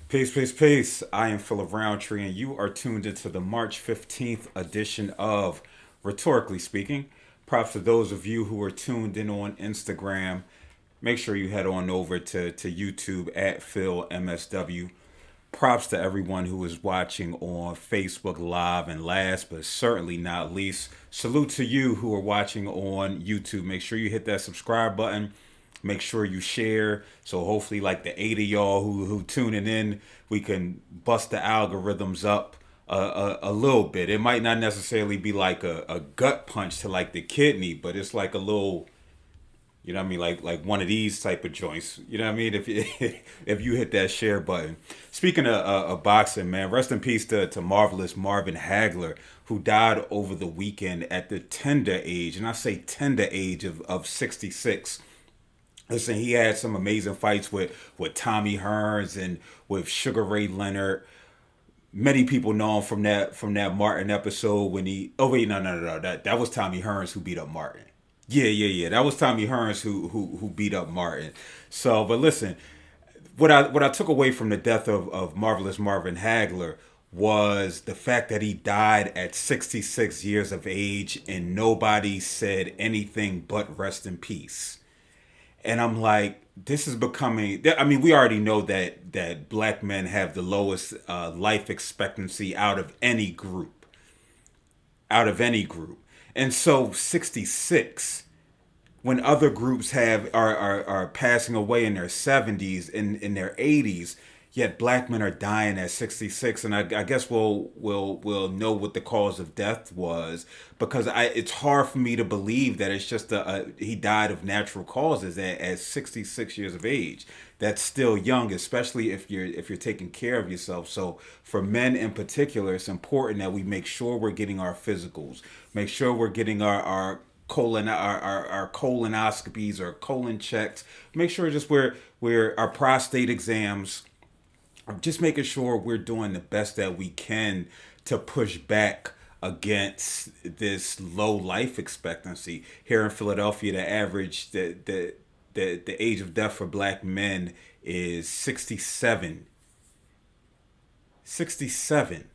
Peace, peace, peace. I am Phillip Roundtree, and you are tuned into the March 15th edition of Rhetorically Speaking. Props to those of you who are tuned in on Instagram. Make sure you head on over to YouTube at PhilMSW. Props to everyone who is watching on Facebook Live. And last but certainly not least, salute to you who are watching on YouTube. Make sure you hit that subscribe button. Make sure you share. So hopefully, like the eight of y'all who tuning in, we can bust the algorithms up a little bit. It might not necessarily be like a gut punch to like the kidney, but it's like a little, you know what I mean, like one of these type of joints. You know what I mean? If you if you hit that share button. Speaking of boxing, man, rest in peace to marvelous Marvin Hagler, who died over the weekend at the tender age, and I say tender age of 66. Listen, he had some amazing fights with Tommy Hearns and with Sugar Ray Leonard. Many people know him from that Martin episode when he. Oh wait, no. That was Tommy Hearns who beat up Martin. Yeah. That was Tommy Hearns who beat up Martin. So, but listen, what I took away from the death of marvelous Marvin Hagler was the fact that he died at 66 years of age and nobody said anything but rest in peace. And I'm like, this is becoming. I mean, we already know that black men have the lowest life expectancy out of any group, and so 66 when other groups are passing away in their 70s, in their 80s, yet black men are dying at 66. And I guess we'll know what the cause of death was, because it's hard for me to believe that it's just he died of natural causes at 66 years of age. That's still young, especially if you're taking care of yourself. So for men in particular, it's important that we make sure we're getting our physicals, make sure we're getting our colonoscopies or colon checks. Make sure just we're our prostate exams. Just making sure we're doing the best that we can to push back against this low life expectancy. Here in Philadelphia, the average the age of death for black men is 67. 67.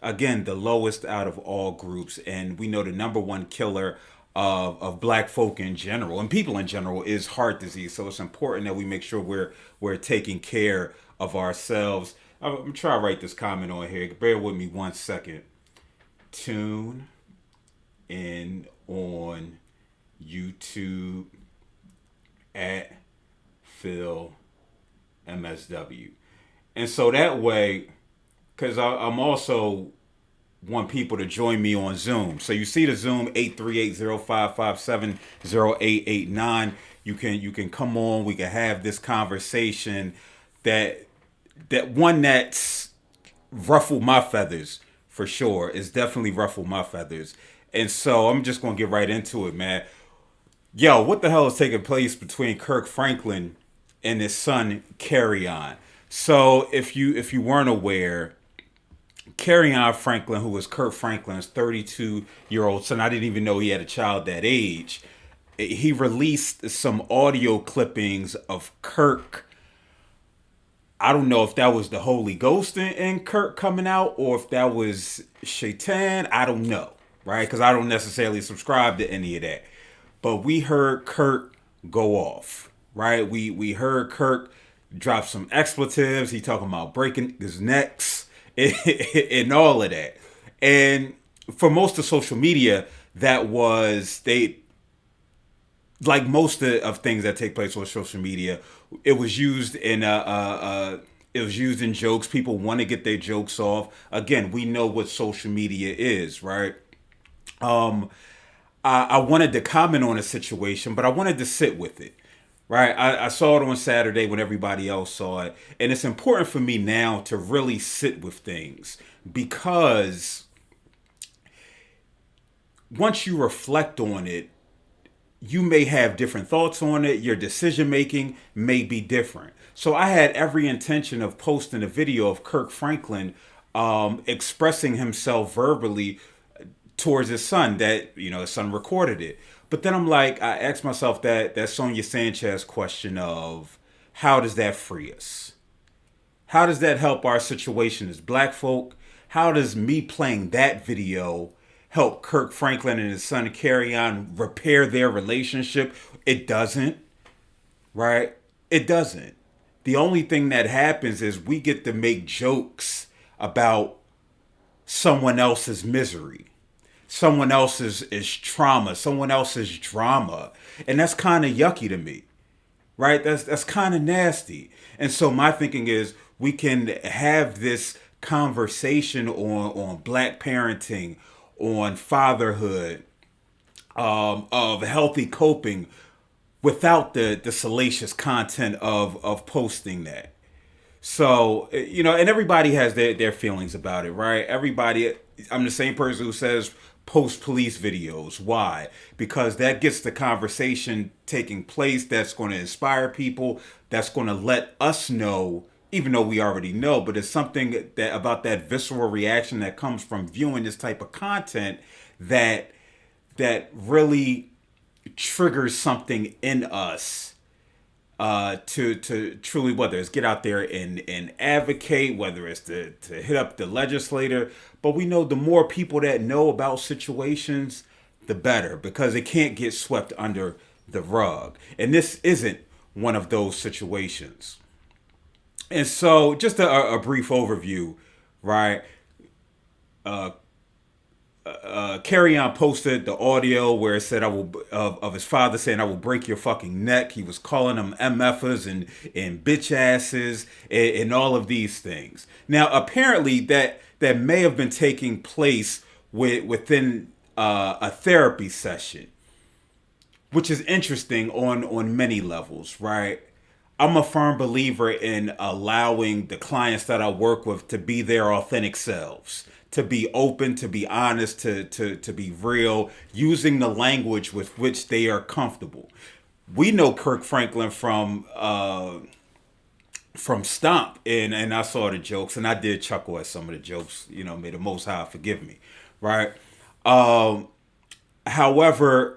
Again, the lowest out of all groups. And we know the number one killer of black folk in general and people in general is heart disease. So it's important that we make sure we're taking care of ourselves. I'm trying to write this comment on here. Bear with me 1 second. Tune in on YouTube at Phil MSW. And so that way, because I'm also want people to join me on Zoom. So you see the Zoom 838-0557-0889. You can come on. We can have this conversation that one that's ruffled my feathers for sure. It's definitely ruffled my feathers. And so I'm just gonna get right into it, man. Yo, what the hell is taking place between Kirk Franklin and his son Kerrion? So if you weren't aware, Kerrion Franklin, who was Kirk Franklin's 32-year-old son, I didn't even know he had a child that age. He released some audio clippings of Kirk. I don't know if that was the Holy Ghost in Kirk coming out or if that was Shaitan. I don't know, right? Because I don't necessarily subscribe to any of that. But we heard Kirk go off, right? We heard Kirk drop some expletives. He talking about breaking his necks and all of that. And for most of social media, that was they like most of things that take place on social media. It was used in it was used in jokes. People want to get their jokes off. Again, we know what social media is, right? Um, I wanted to comment on a situation, but I wanted to sit with it. Right, I saw it on Saturday when everybody else saw it, and it's important for me now to really sit with things because once you reflect on it, you may have different thoughts on it. Your decision making may be different. So I had every intention of posting a video of Kirk Franklin expressing himself verbally towards his son. That his son recorded it. But then I asked myself that Sonia Sanchez question of how does that free us? How does that help our situation as black folk? How does me playing that video help Kirk Franklin and his son Kerrion repair their relationship? It doesn't, right? It doesn't. The only thing that happens is we get to make jokes about someone else's misery, someone else's is trauma, someone else's drama. And that's kind of yucky to me, right? That's kind of nasty. And so my thinking is we can have this conversation on black parenting, on fatherhood, of healthy coping without the salacious content of posting that. So, and everybody has their feelings about it, right? Everybody, I'm the same person who says post police videos. Why? Because that gets the conversation taking place. That's going to inspire people. That's going to let us know, even though we already know, but it's something that about that visceral reaction that comes from viewing this type of content that really triggers something in us, to truly, whether it's get out there and advocate, whether it's to hit up the legislator. But we know the more people that know about situations, the better, because it can't get swept under the rug. And this isn't one of those situations. And so, just a brief overview, right? Kerrion posted the audio where it said, "I will," of his father saying, "I will break your fucking neck." He was calling them MFers and bitch asses and all of these things. Now, apparently, that may have been taking place within a therapy session, which is interesting on many levels, right? I'm a firm believer in allowing the clients that I work with to be their authentic selves, to be open, to be honest, to be real, using the language with which they are comfortable. We know Kirk Franklin from Stomp, and I saw the jokes, and I did chuckle at some of the jokes. May the Most High forgive me, right? However,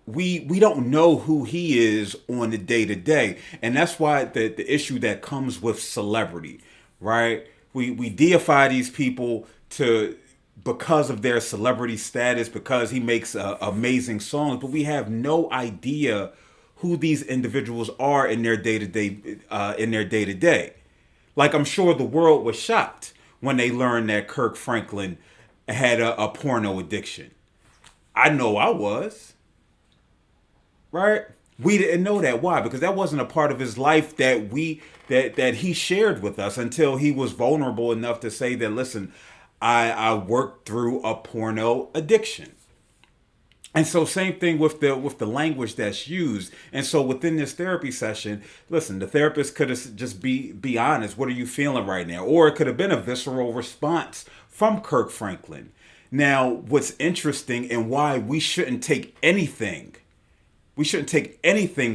we don't know who he is on the day to day, and that's why the issue that comes with celebrity, right? We deify these people to because of their celebrity status, because he makes amazing songs, but we have no idea who these individuals are in their day to day. Like, I'm sure the world was shocked when they learned that Kirk Franklin had a porno addiction. I know I was. Right? We didn't know that. Why? Because that wasn't a part of his life that that he shared with us until he was vulnerable enough to say that, listen, I worked through a porno addiction. And so same thing with the language that's used. And so within this therapy session, listen, the therapist could have just be honest. What are you feeling right now? Or it could have been a visceral response from Kirk Franklin. Now, what's interesting and why we shouldn't take anything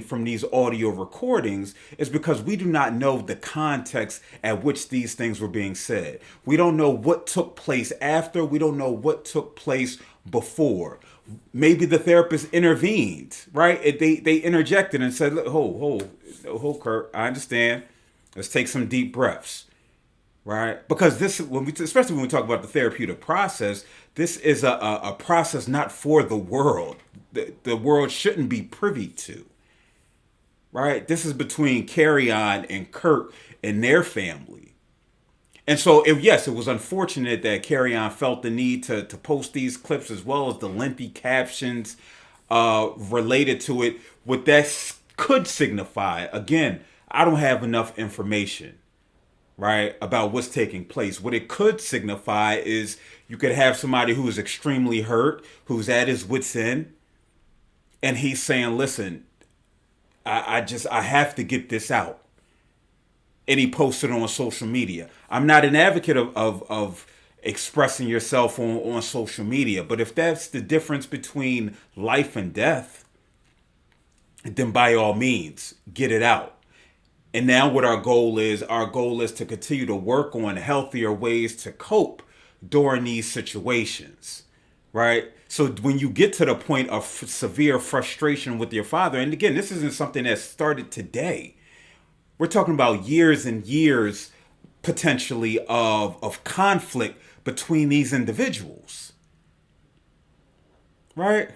from these audio recordings is because we do not know the context at which these things were being said. We don't know what took place after. We don't know what took place before. Maybe the therapist intervened, right? They interjected and said, "Hold, Kirk, I understand. Let's take some deep breaths." Right? Because especially when we talk about the therapeutic process, this is a process not for the world. The world shouldn't be privy to. Right? This is between Kerrion and Kirk and their family. And so, yes, it was unfortunate that Kerrion felt the need to post these clips as well as the lengthy captions related to it. What that could signify, again, I don't have enough information, right, about what's taking place. What it could signify is you could have somebody who is extremely hurt, who's at his wit's end, and he's saying, listen, I have to get this out. And he posted on social media. I'm not an advocate of expressing yourself on social media, but if that's the difference between life and death, then by all means, get it out. And now what our goal is to continue to work on healthier ways to cope during these situations, right? So when you get to the point of severe frustration with your father, and again, this isn't something that started today. We're talking about years and years potentially of conflict between these individuals, right?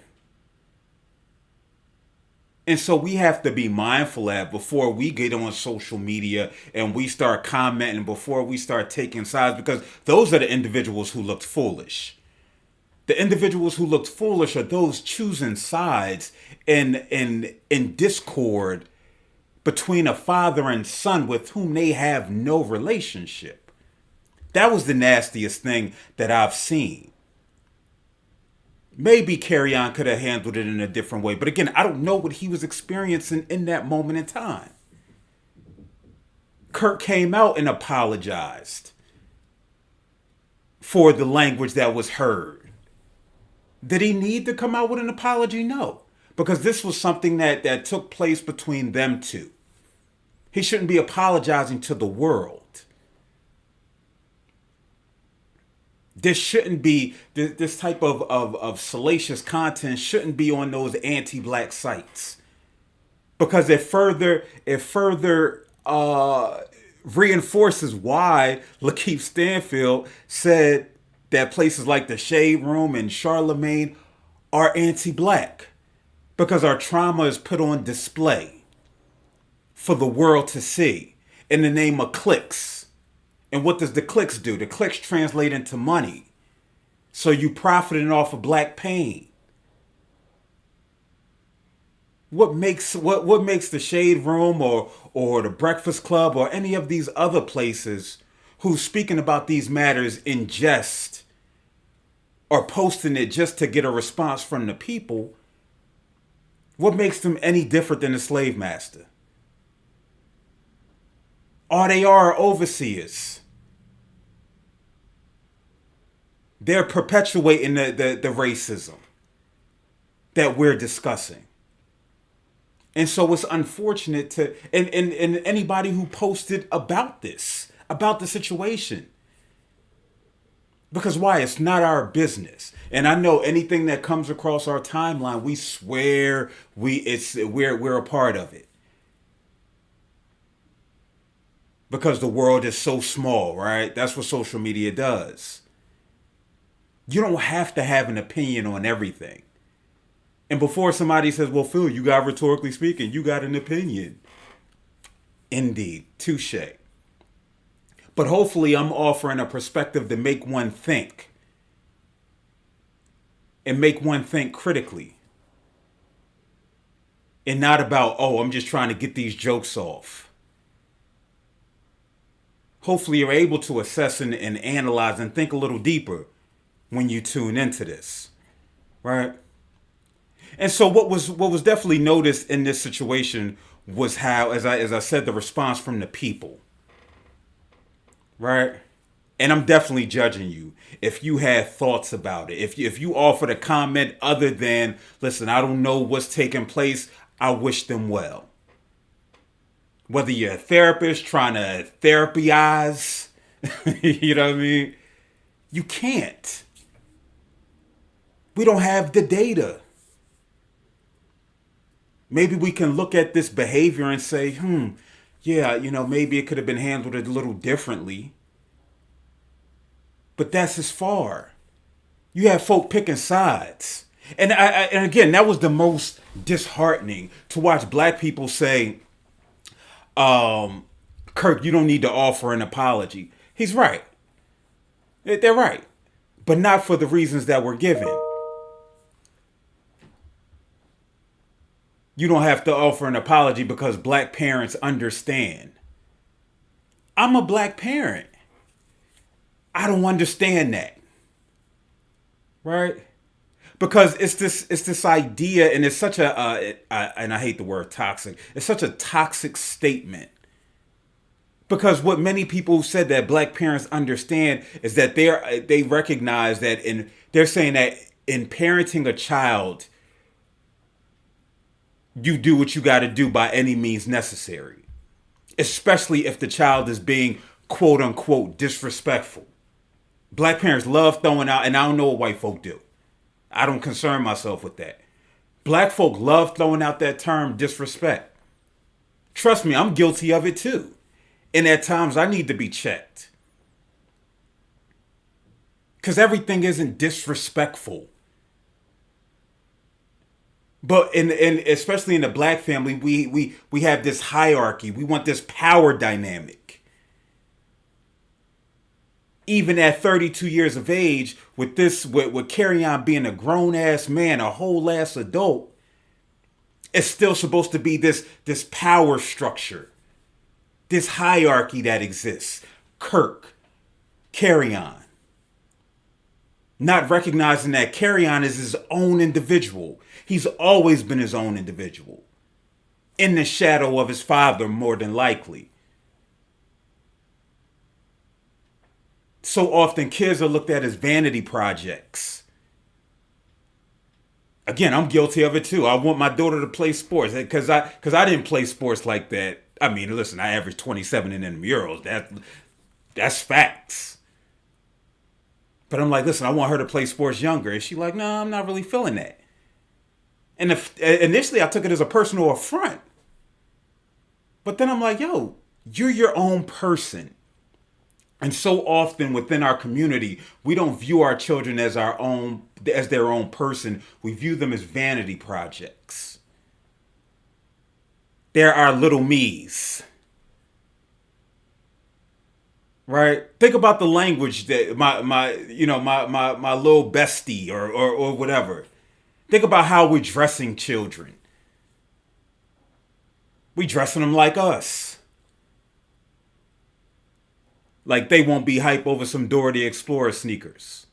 And so we have to be mindful that before we get on social media and we start commenting, before we start taking sides, because those are the individuals who looked foolish. The individuals who looked foolish are those choosing sides in discord between a father and son with whom they have no relationship. That was the nastiest thing that I've seen. Maybe Kerrion could have handled it in a different way. But again, I don't know what he was experiencing in that moment in time. Kirk came out and apologized for the language that was heard. Did he need to come out with an apology? No. Because this was something that took place between them two. He shouldn't be apologizing to the world. This shouldn't be, this type of salacious content shouldn't be on those anti-black sites. Because it further reinforces why Lakeith Stanfield said that places like the Shade Room and Charlemagne are anti-black. Because our trauma is put on display for the world to see in the name of clicks. And what does the clicks do? The clicks translate into money. So you profiting off of black pain. What makes the Shade Room or the Breakfast Club or any of these other places who's speaking about these matters in jest or posting it just to get a response from the people, what makes them any different than the slave master? All they are overseers. They're perpetuating the racism that we're discussing. And so it's unfortunate to, and anybody who posted about this, about the situation. Because why? It's not our business. And I know anything that comes across our timeline, we swear we're a part of it. Because the world is so small, right? That's what social media does. You don't have to have an opinion on everything. And before somebody says, well, Phil, you got rhetorically speaking, you got an opinion. Indeed, touche. But hopefully I'm offering a perspective to make one think. And make one think critically. And not about, oh, I'm just trying to get these jokes off. Hopefully you're able to assess and analyze and think a little deeper when you tune into this, right? And so what was definitely noticed in this situation was how, as I said, the response from the people, right? And I'm definitely judging you if you had thoughts about it. If you offered a comment other than, listen, I don't know what's taking place, I wish them well. Whether you're a therapist trying to therapyize, you know what I mean? You can't. We don't have the data. Maybe we can look at this behavior and say, yeah, maybe it could have been handled a little differently. But that's as far. You have folk picking sides. And and again, that was the most disheartening to watch black people say, Kirk, you don't need to offer an apology. He's right. They're right. But not for the reasons that were given. You don't have to offer an apology because black parents understand. I'm a black parent. I don't understand that. Right? Because it's this idea, and it's such and I hate the word toxic. It's such a toxic statement. Because what many people said that black parents understand is that they recognize that they're saying that in parenting a child, you do what you got to do by any means necessary. Especially if the child is being quote unquote disrespectful. Black parents love throwing out, and I don't know what white folk do. I don't concern myself with that. Black folk love throwing out that term disrespect. Trust me, I'm guilty of it too. And at times I need to be checked. Because everything isn't disrespectful. But in especially in the black family, we have this hierarchy. We want this power dynamic. Even at 32 years of age, with Kerrion being a grown ass man, a whole ass adult, it's still supposed to be this power structure, this hierarchy that exists. Kirk, Kerrion, not recognizing that Kerrion is his own individual. He's always been his own individual, in the shadow of his father, more than likely. So often kids are looked at as vanity projects. Again, I'm guilty of it too. I want my daughter to play sports because I didn't play sports like that. I mean, listen, I averaged 27 in them Euros. That's facts. But I'm like, listen, I want her to play sports younger. And she's like, no, I'm not really feeling that. And initially I took it as a personal affront. But then I'm like, yo, you're your own person. And so often within our community, we don't view our children as their own person. We view them as vanity projects. They're our little me's. Right? Think about the language that my little bestie or whatever. Think about how we're dressing children. We dressing them like us. Like they won't be hype over some Dora the Explorer sneakers.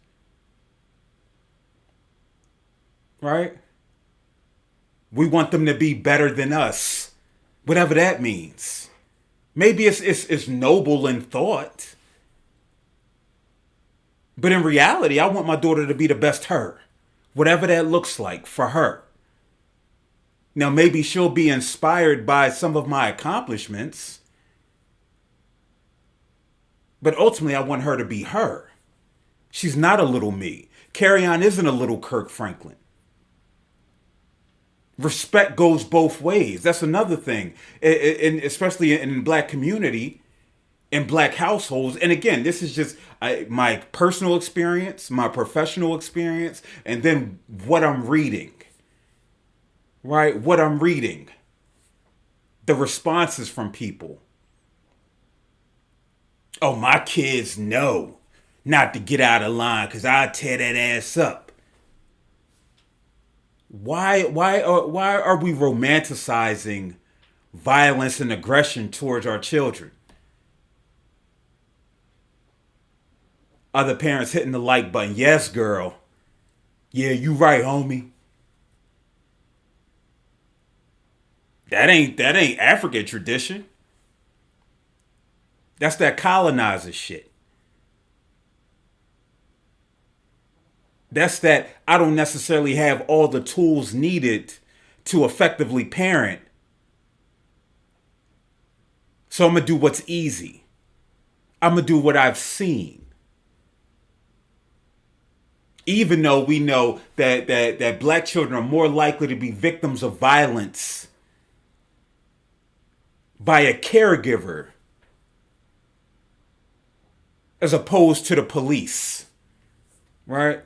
Right? We want them to be better than us. Whatever that means. Maybe it's noble in thought. But in reality, I want my daughter to be the best her. Whatever that looks like for her. Now, maybe she'll be inspired by some of my accomplishments. But ultimately, I want her to be her. She's not a little me. Kerrion isn't a little Kirk Franklin. Respect goes both ways. That's another thing. Especially in the black community, in black households. And again, this is just my personal experience, my professional experience, and then what I'm reading. Right? What I'm reading. The responses from people. Oh, my kids know not to get out of line because I'll tear that ass up. Why are we romanticizing violence and aggression towards our children? Other parents hitting the like button. Yes, girl. Yeah, you right, homie. That ain't African tradition. That's that colonizer shit. That's that I don't necessarily have all the tools needed to effectively parent. So I'm going to do what's easy. I'm going to do what I've seen. Even though we know that black children are more likely to be victims of violence by a caregiver as opposed to the police. Right?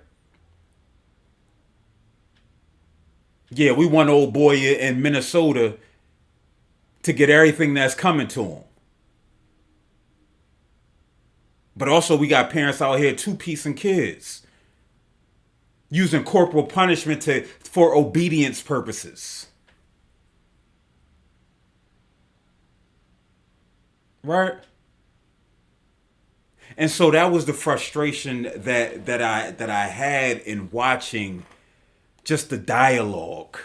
Yeah, we want old boy in Minnesota to get everything that's coming to him. But also we got parents out here two-piecing kids. Using corporal punishment for obedience purposes. Right? And so that was the frustration that I had in watching just the dialogue.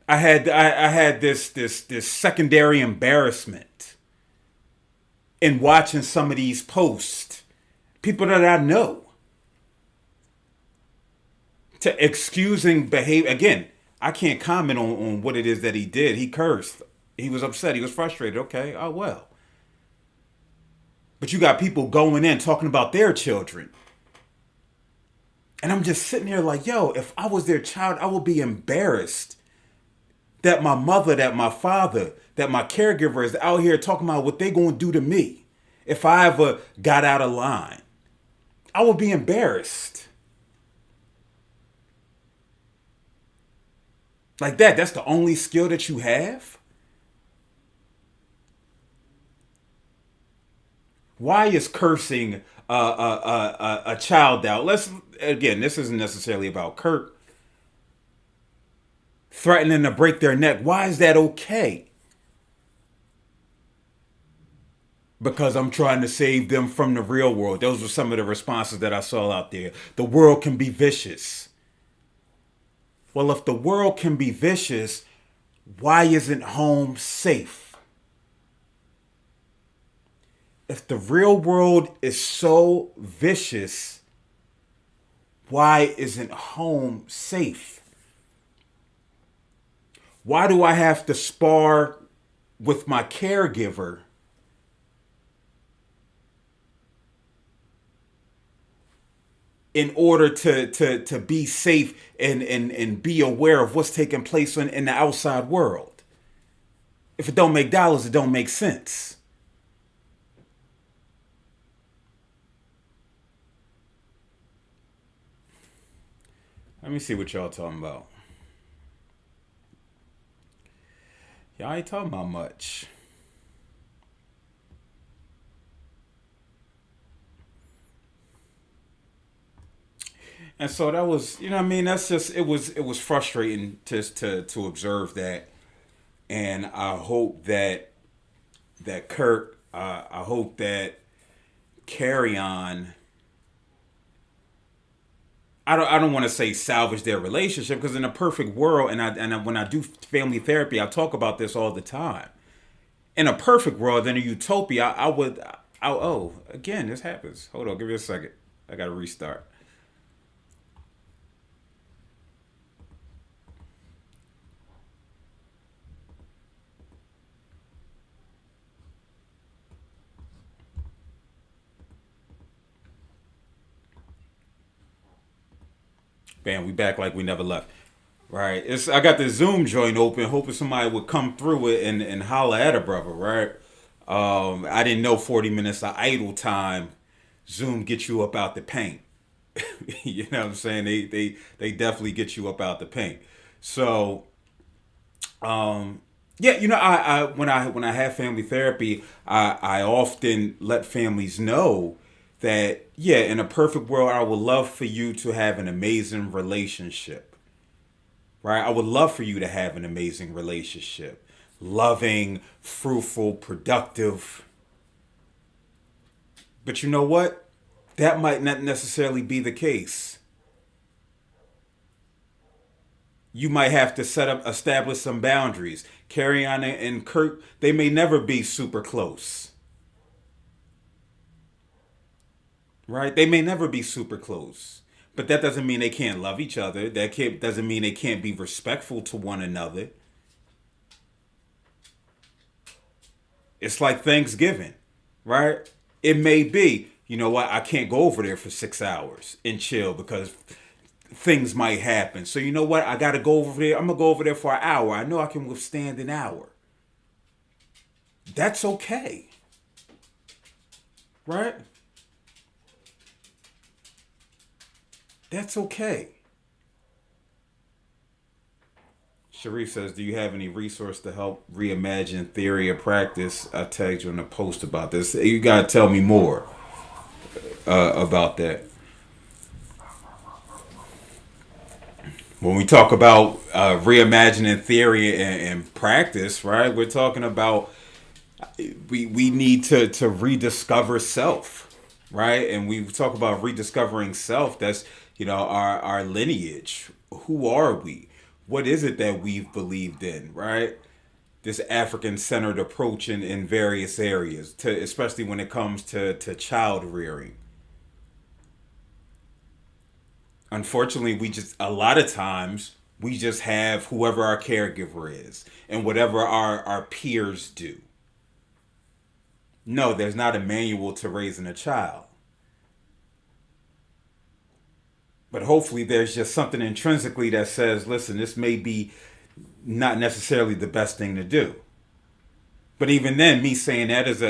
I had this secondary embarrassment in watching some of these posts. People that I know. To excusing behavior. Again, I can't comment on what it is that he did. He cursed. He was upset. He was frustrated. Okay, oh well. But you got people going in talking about their children. And I'm just sitting there like, yo, if I was their child, I would be embarrassed that my mother, that my father, that my caregiver is out here talking about what they gonna do to me if I ever got out of line. I would be embarrassed. Like that. That's the only skill that you have? Why is cursing a child out? Let's again. This isn't necessarily about Kirk threatening to break their neck. Why is that okay? Because I'm trying to save them from the real world. Those were some of the responses that I saw out there. The world can be vicious. Well, if the world can be vicious, why isn't home safe? If the real world is so vicious, why isn't home safe? Why do I have to spar with my caregiver in order to be safe and be aware of what's taking place in the outside world? If it don't make dollars, it don't make sense. Let me see what y'all talking about. Y'all ain't talking about much. And so that was, you know what I mean? That's just it was frustrating just to observe that. And I hope that Kirk, I hope that Kerrion, I don't want to say salvage their relationship, because in a perfect world, when I do family therapy, I talk about this all the time. In a perfect world, in a utopia, I would, oh, again, this happens. Hold on, give me a second. I got to restart. Bam, we back like we never left. Right. I got the Zoom joint open, hoping somebody would come through it and holler at a brother, right? I didn't know 40 minutes of idle time, Zoom get you up out the paint. You know what I'm saying? They definitely get you up out the paint. So yeah, I when I have family therapy, I often let families know that, yeah, in a perfect world, I would love for you to have an amazing relationship, right? I would love for you to have an amazing relationship, loving, fruitful, productive. But you know what? That might not necessarily be the case. You might have to establish some boundaries. Kerrion and Kirk, they may never be super close, right? They may never be super close. But that doesn't mean they can't love each other. Doesn't mean they can't be respectful to one another. It's like Thanksgiving, right? It may be, you know what, I can't go over there for 6 hours and chill because things might happen. So you know what, I got to go over there. I'm going to go over there for an hour. I know I can withstand an hour. That's okay, right? That's okay. Sharif says, do you have any resource to help reimagine theory or practice? I tagged you in a post about this. You got to tell me more about that. When we talk about reimagining theory and practice, right? We're talking about we need to rediscover self, right? And we talk about rediscovering self. That's, our lineage. Who are we? What is it that we've believed in, right? This African centered approach in various areas, especially when it comes to child rearing. Unfortunately, a lot of times we just have whoever our caregiver is and whatever our peers do. No, there's not a manual to raising a child. But hopefully there's just something intrinsically that says, listen, this may be not necessarily the best thing to do. But even then, me saying that is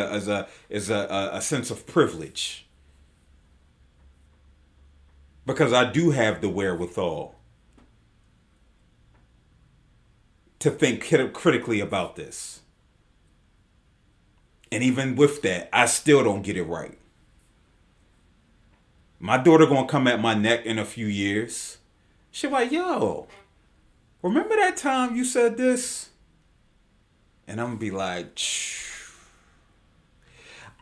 a sense of privilege because I do have the wherewithal to think critically about this. And even with that, I still don't get it right. My daughter gonna come at my neck in a few years. She like, yo, remember that time you said this? And I'm gonna be like,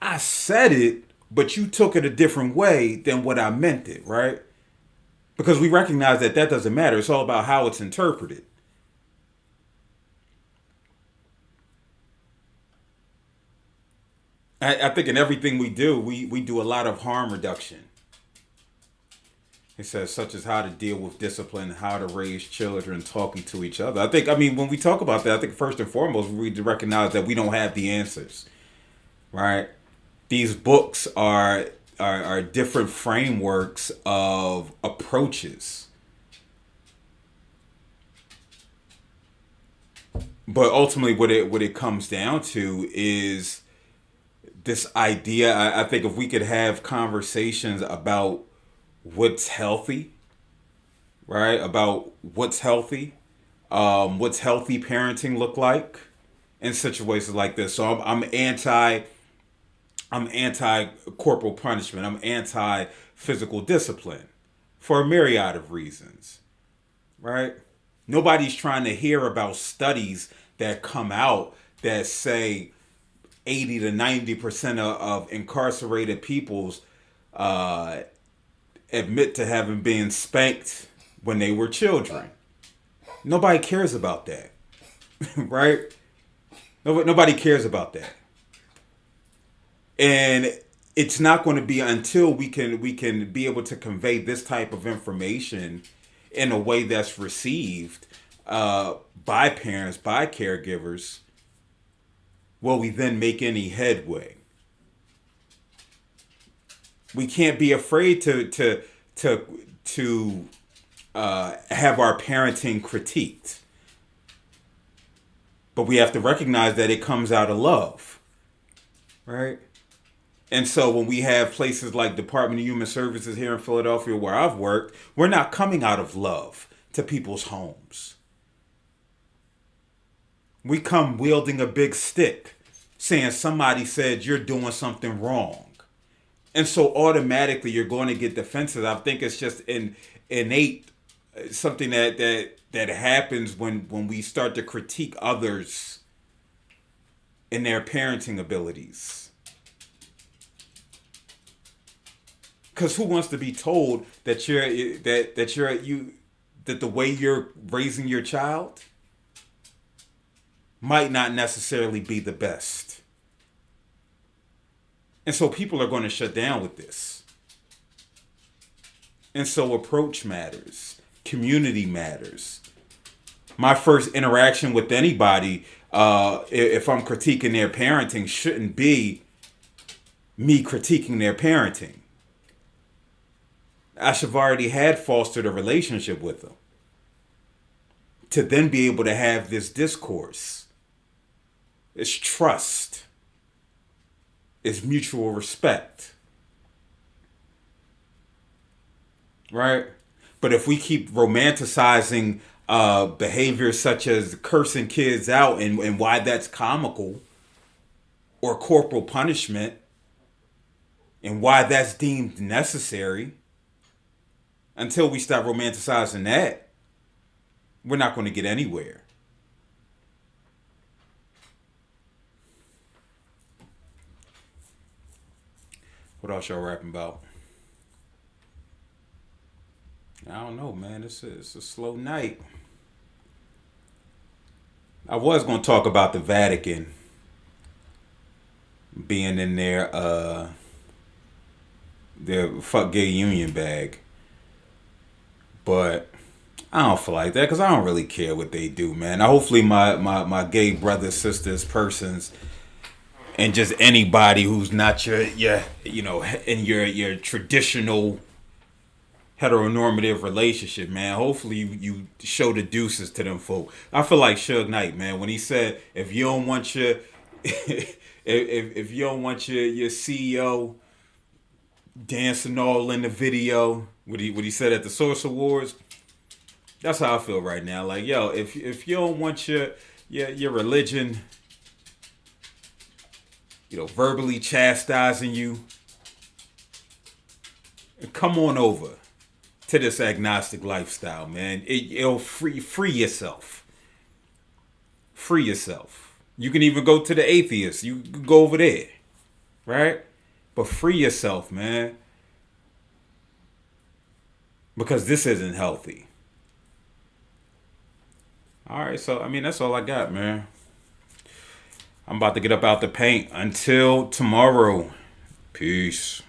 I said it, but you took it a different way than what I meant it, right? Because we recognize that that doesn't matter. It's all about how it's interpreted. I think in everything we do, we do a lot of harm reduction. It says, such as how to deal with discipline, how to raise children, talking to each other. I mean, when we talk about that, I think first and foremost, we need to recognize that we don't have the answers, right? These books are different frameworks of approaches. But ultimately, what it comes down to is this idea. I think if we could have conversations about what's healthy, right? About what's healthy parenting look like in situations like this. So I'm anti corporal punishment. I'm anti physical discipline for a myriad of reasons, right? Nobody's trying to hear about studies that come out that say 80 to 90% of incarcerated people's admit to having been spanked when they were children. Nobody cares about that, right? Nobody cares about that, and it's not going to be until we can be able to convey this type of information in a way that's received by parents, by caregivers, will we then make any headway. We can't be afraid to have our parenting critiqued, but we have to recognize that it comes out of love, right? And so when we have places like Department of Human Services here in Philadelphia where I've worked, we're not coming out of love to people's homes. We come wielding a big stick, saying somebody said you're doing something wrong. And so automatically you're going to get defensive. I think it's just innate, something that happens when we start to critique others in their parenting abilities. Because who wants to be told that that the way you're raising your child might not necessarily be the best? And so people are going to shut down with this. And so approach matters. Community matters. My first interaction with anybody, if I'm critiquing their parenting, shouldn't be me critiquing their parenting. I should have already had fostered a relationship with them to then be able to have this discourse. It's trust. It's mutual respect. Right? But if we keep romanticizing behaviors such as cursing kids out and why that's comical, or corporal punishment, and why that's deemed necessary, until we stop romanticizing that, we're not going to get anywhere. What else y'all rapping about? I don't know, man. It's a slow night. I was going to talk about the Vatican being in their fuck gay union bag. But I don't feel like that because I don't really care what they do, man. Now, hopefully my gay brothers, sisters, persons, and just anybody who's not your in your traditional heteronormative relationship, man. Hopefully you show the deuces to them folk. I feel like Suge Knight, man, when he said, if you don't want your if you don't want your CEO dancing all in the video, what he said at the Source Awards, that's how I feel right now. Like, yo, if you don't want your religion, verbally chastising you, come on over to this agnostic lifestyle, man. It'll free yourself. Free yourself. You can even go to the atheist. You can go over there, right? But free yourself, man, because this isn't healthy. All right, so I mean that's all I got, man. I'm about to get up out the paint. Until tomorrow, peace.